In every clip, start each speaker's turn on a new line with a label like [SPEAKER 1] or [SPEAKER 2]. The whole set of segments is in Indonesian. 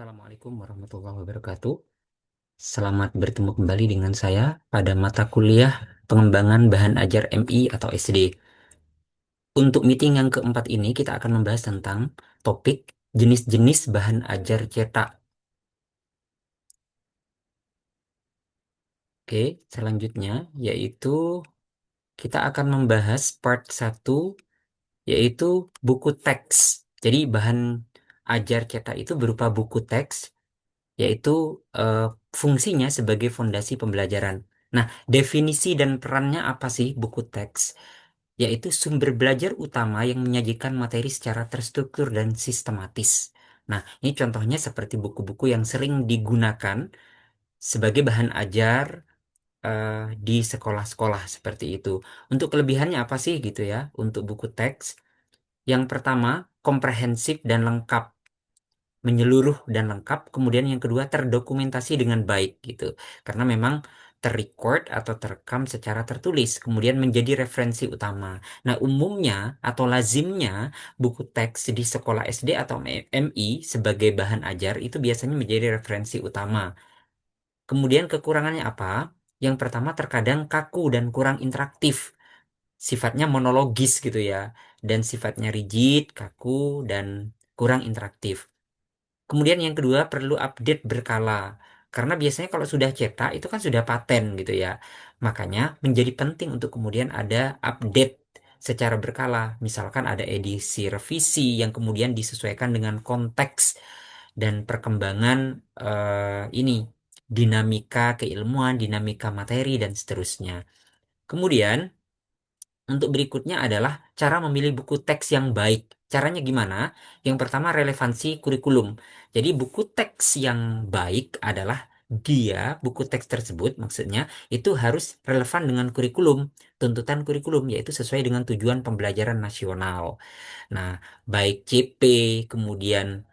[SPEAKER 1] Assalamualaikum warahmatullahi wabarakatuh. Selamat bertemu kembali dengan saya pada mata kuliah pengembangan bahan ajar MI atau SD. Untuk meeting yang keempat ini kita akan membahas tentang topik jenis-jenis bahan ajar cetak. Oke, selanjutnya yaitu kita akan membahas part satu, yaitu buku teks. Jadi bahan ajar cetak itu berupa buku teks, yaitu eh, fungsinya sebagai fondasi pembelajaran. Nah, definisi dan perannya apa sih buku teks? Yaitu sumber belajar utama yang menyajikan materi secara terstruktur dan sistematis. Nah, ini contohnya seperti buku-buku yang sering digunakan sebagai bahan ajar eh, di sekolah-sekolah seperti itu. Untuk kelebihannya apa sih gitu ya untuk buku teks? Yang pertama, komprehensif dan lengkap, menyeluruh dan lengkap. Kemudian yang kedua, terdokumentasi dengan baik gitu. Karena memang terrecord atau terekam secara tertulis, kemudian menjadi referensi utama. Nah, umumnya atau lazimnya buku teks di sekolah SD atau MI sebagai bahan ajar itu biasanya menjadi referensi utama. Kemudian kekurangannya apa? Yang pertama, terkadang kaku dan kurang interaktif. Sifatnya monologis gitu ya. Dan sifatnya rigid, kaku, dan kurang interaktif. Kemudian yang kedua, perlu update berkala. Karena biasanya kalau sudah cetak itu kan sudah paten gitu ya. Makanya menjadi penting untuk kemudian ada update secara berkala. Misalkan ada edisi revisi yang kemudian disesuaikan dengan konteks dan perkembangan ini, dinamika keilmuan, dinamika materi dan seterusnya. Kemudian untuk berikutnya adalah cara memilih buku teks yang baik. Caranya gimana? Yang pertama, relevansi kurikulum. Jadi buku teks yang baik adalah buku teks tersebut maksudnya itu harus relevan dengan kurikulum, tuntutan kurikulum, yaitu sesuai dengan tujuan pembelajaran nasional. Nah, baik CP, kemudian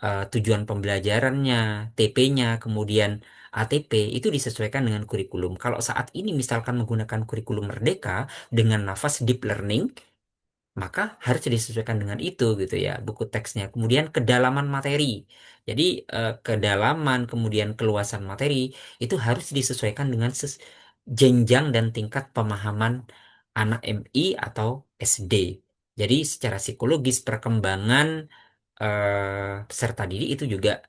[SPEAKER 1] tujuan pembelajarannya, TP-nya, kemudian ATP itu disesuaikan dengan kurikulum. Kalau saat ini misalkan menggunakan kurikulum Merdeka dengan nafas deep learning, maka harus disesuaikan dengan itu gitu ya, buku teksnya. Kemudian kedalaman materi. Jadi kedalaman kemudian keluasan materi itu harus disesuaikan dengan jenjang dan tingkat pemahaman anak MI atau SD. Jadi secara psikologis perkembangan peserta didik itu juga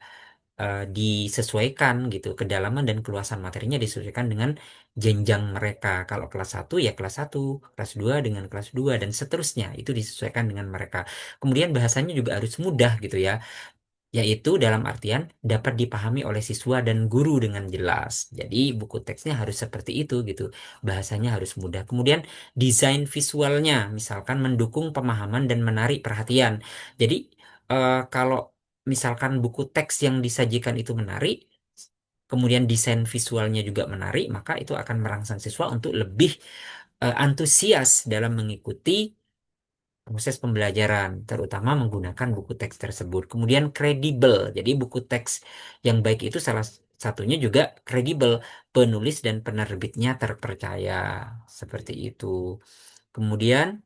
[SPEAKER 1] disesuaikan gitu. Kedalaman dan keluasan materinya disesuaikan dengan jenjang mereka. Kalau kelas satu ya kelas satu, kelas 2 dengan kelas 2 dan seterusnya. Itu disesuaikan dengan mereka. Kemudian bahasanya juga harus mudah gitu ya. Yaitu dalam artian dapat dipahami oleh siswa dan guru dengan jelas. Jadi buku teksnya harus seperti itu gitu. Bahasanya harus mudah. Kemudian desain visualnya misalkan mendukung pemahaman dan menarik perhatian. Jadi kalau misalkan buku teks yang disajikan itu menarik, kemudian desain visualnya juga menarik, maka itu akan merangsang siswa untuk lebih antusias dalam mengikuti proses pembelajaran, terutama menggunakan buku teks tersebut. Kemudian kredibel. Jadi buku teks yang baik itu salah satunya juga kredibel, penulis dan penerbitnya terpercaya. Seperti itu. Kemudian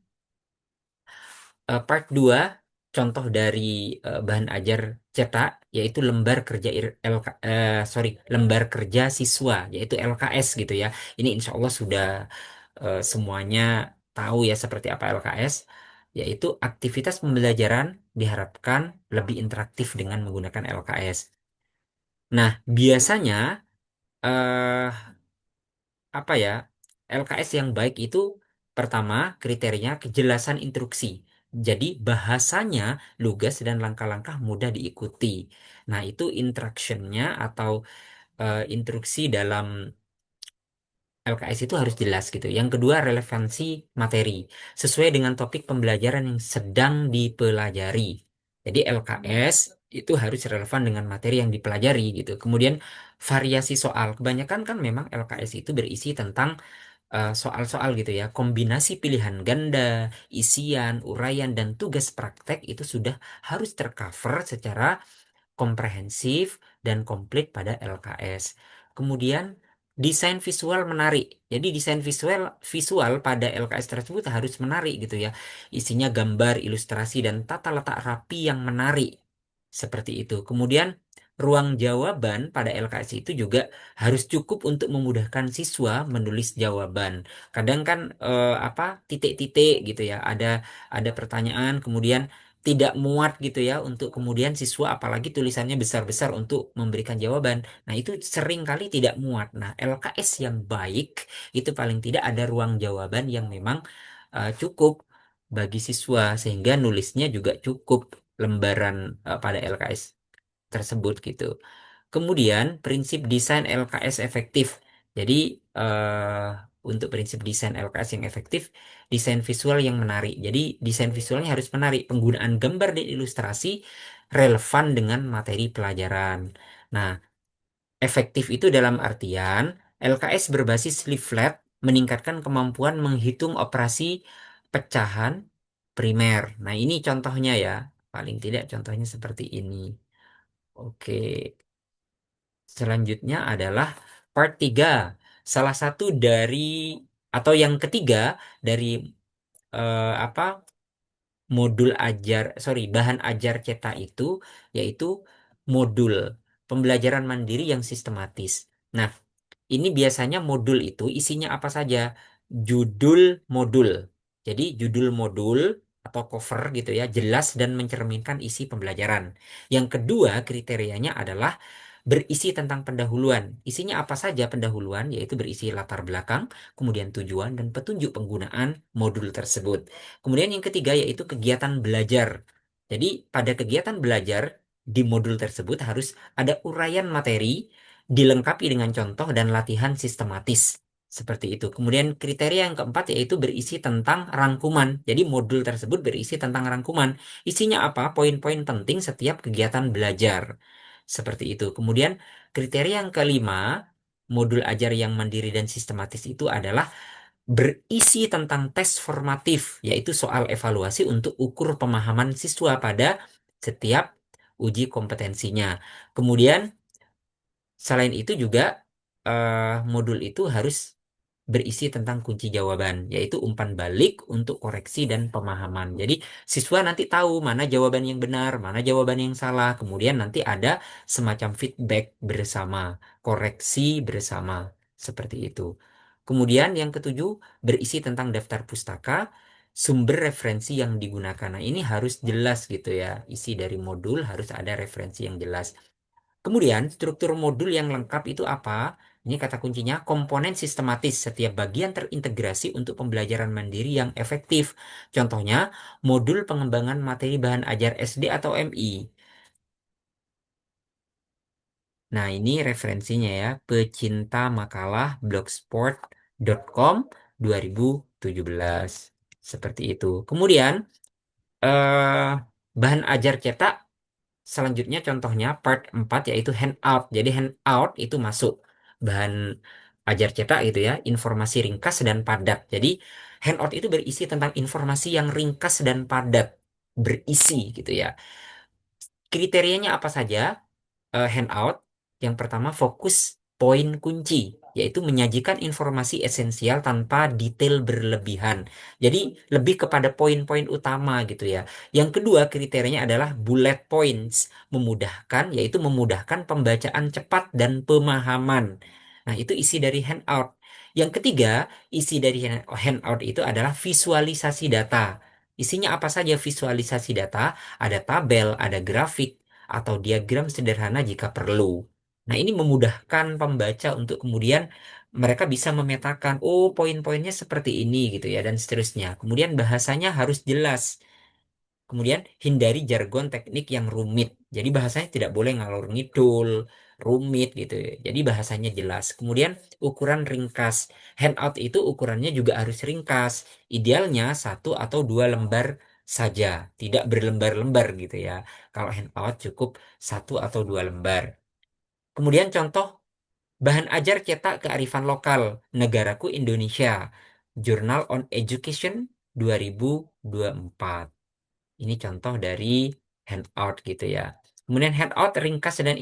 [SPEAKER 1] part 2 contoh dari bahan ajar cetak yaitu lembar kerja lembar kerja siswa yaitu LKS gitu ya. Ini insya Allah sudah semuanya tahu ya seperti apa LKS, yaitu aktivitas pembelajaran diharapkan lebih interaktif dengan menggunakan LKS. Nah, biasanya eh apa ya? LKS yang baik itu pertama kriterianya kejelasan instruksi. Jadi bahasanya lugas dan langkah-langkah mudah diikuti. Nah, itu instructionnya atau instruksi dalam LKS itu harus jelas gitu. Yang kedua, relevansi materi sesuai dengan topik pembelajaran yang sedang dipelajari. Jadi LKS itu harus relevan dengan materi yang dipelajari gitu. Kemudian variasi soal. Kebanyakan kan memang LKS itu berisi tentang soal-soal gitu ya. Kombinasi pilihan ganda, isian, uraian dan tugas praktek itu sudah harus tercover secara komprehensif dan komplit pada LKS. Kemudian desain visual menarik. Jadi desain visual visual pada LKS tersebut harus menarik gitu ya. Isinya gambar, ilustrasi dan tata letak rapi yang menarik. Seperti itu. Kemudian ruang jawaban pada LKS itu juga harus cukup untuk memudahkan siswa menulis jawaban. Kadang kan apa titik-titik gitu ya, ada pertanyaan kemudian tidak muat gitu ya untuk kemudian siswa apalagi tulisannya besar-besar untuk memberikan jawaban. Nah, itu sering kali tidak muat. Nah, LKS yang baik itu paling tidak ada ruang jawaban yang memang cukup bagi siswa sehingga nulisnya juga cukup lembaran pada LKS tersebut gitu. Kemudian prinsip desain LKS efektif. Jadi eh, untuk prinsip desain LKS yang efektif, desain visual yang menarik. Jadi desain visualnya harus menarik. Penggunaan gambar dan ilustrasi relevan dengan materi pelajaran. Nah, efektif itu dalam artian LKS berbasis leaflet meningkatkan kemampuan menghitung operasi pecahan primer. Nah, ini contohnya ya. Paling tidak contohnya seperti ini. Oke. Selanjutnya adalah part 3. Salah satu dari atau yang ketiga dari apa modul ajar, sorry, bahan ajar cetak itu yaitu modul pembelajaran mandiri yang sistematis. Nah, ini biasanya modul itu isinya apa saja? Judul modul. Jadi judul modul atau cover gitu ya, jelas dan mencerminkan isi pembelajaran. Yang kedua kriterianya adalah berisi tentang pendahuluan. Isinya apa saja pendahuluan? Yaitu berisi latar belakang, kemudian tujuan dan petunjuk penggunaan modul tersebut. Kemudian yang ketiga yaitu kegiatan belajar. Jadi pada kegiatan belajar di modul tersebut harus ada uraian materi dilengkapi dengan contoh dan latihan sistematis. Seperti itu. Kemudian kriteria yang keempat yaitu berisi tentang rangkuman. Jadi modul tersebut berisi tentang rangkuman. Isinya apa? Poin-poin penting setiap kegiatan belajar. Seperti itu. Kemudian kriteria yang kelima, modul ajar yang mandiri dan sistematis itu adalah berisi tentang tes formatif, yaitu soal evaluasi untuk ukur pemahaman siswa pada setiap uji kompetensinya. Kemudian selain itu juga modul itu harus berisi tentang kunci jawaban, yaitu umpan balik untuk koreksi dan pemahaman. Jadi siswa nanti tahu mana jawaban yang benar, mana jawaban yang salah. Kemudian nanti ada semacam feedback bersama, koreksi bersama, seperti itu. Kemudian yang ketujuh berisi tentang daftar pustaka, sumber referensi yang digunakan. Nah, ini harus jelas gitu ya. Isi dari modul harus ada referensi yang jelas. Kemudian, struktur modul yang lengkap itu apa? Ini kata kuncinya, komponen sistematis. Setiap bagian terintegrasi untuk pembelajaran mandiri yang efektif. Contohnya, modul pengembangan materi bahan ajar SD atau MI. Nah, ini referensinya ya, pecinta makalah blogspot.com 2017. Seperti itu. Kemudian, eh, bahan ajar cetak selanjutnya contohnya part 4 yaitu handout. Jadi handout itu masuk bahan ajar cetak gitu ya, informasi ringkas dan padat. Jadi handout itu berisi tentang informasi yang ringkas dan padat, berisi gitu ya. Kriterianya apa saja? Handout. Yang pertama fokus poin kunci, yaitu menyajikan informasi esensial tanpa detail berlebihan. Jadi lebih kepada poin-poin utama gitu ya. Yang kedua kriterianya adalah bullet points, memudahkan, yaitu memudahkan pembacaan cepat dan pemahaman. Nah, itu isi dari handout. Yang ketiga, isi dari handout itu adalah visualisasi data. Isinya apa saja visualisasi data? Ada tabel, ada grafik, atau diagram sederhana jika perlu. Nah, ini memudahkan pembaca untuk kemudian mereka bisa memetakan, oh poin-poinnya seperti ini gitu ya, dan seterusnya. Kemudian bahasanya harus jelas. Kemudian hindari jargon teknik yang rumit. Jadi bahasanya tidak boleh ngalor ngidul, rumit gitu ya. Jadi bahasanya jelas. Kemudian ukuran ringkas. Handout itu ukurannya juga harus ringkas. Idealnya satu atau dua lembar saja, tidak berlembar-lembar gitu ya. Kalau handout cukup satu atau dua lembar. Kemudian contoh bahan ajar cetak kearifan lokal negaraku Indonesia. Journal on Education 2024. Ini contoh dari handout gitu ya. Kemudian handout ringkas dan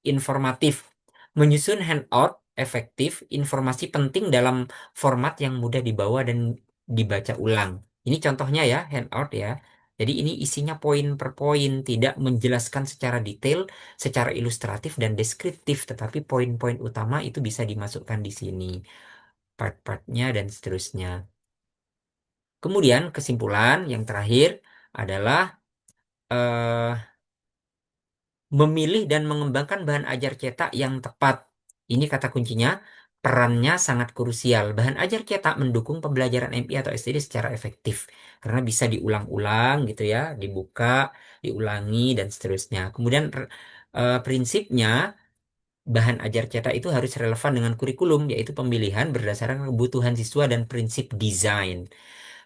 [SPEAKER 1] informatif. Menyusun handout efektif, informasi penting dalam format yang mudah dibawa dan dibaca ulang. Ini contohnya ya, handout ya. Jadi ini isinya poin per poin, tidak menjelaskan secara detail, secara ilustratif dan deskriptif, tetapi poin-poin utama itu bisa dimasukkan di sini, part-partnya dan seterusnya. Kemudian kesimpulan yang terakhir adalah eh, memilih dan mengembangkan bahan ajar cetak yang tepat. Ini kata kuncinya, perannya sangat krusial. Bahan ajar cetak mendukung pembelajaran MI atau STD secara efektif. Karena bisa diulang-ulang gitu ya, dibuka, diulangi, dan seterusnya. Kemudian prinsipnya, bahan ajar cetak itu harus relevan dengan kurikulum, yaitu pemilihan berdasarkan kebutuhan siswa dan prinsip desain.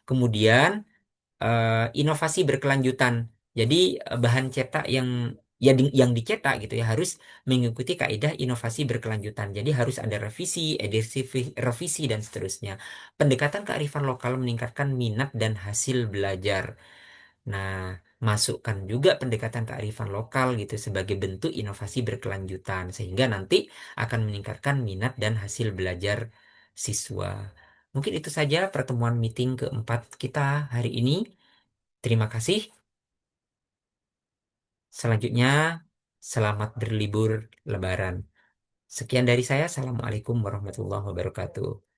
[SPEAKER 1] Kemudian inovasi berkelanjutan. Jadi bahan cetak yang dicetak gitu ya harus mengikuti kaidah inovasi berkelanjutan. Jadi harus ada revisi, edisi, revisi dan seterusnya. Pendekatan kearifan lokal meningkatkan minat dan hasil belajar. Nah, masukkan juga pendekatan kearifan lokal gitu sebagai bentuk inovasi berkelanjutan sehingga nanti akan meningkatkan minat dan hasil belajar siswa. Mungkin itu saja pertemuan meeting keempat kita hari ini. Terima kasih. Selanjutnya, selamat berlibur Lebaran. Sekian dari saya. Assalamualaikum warahmatullahi wabarakatuh.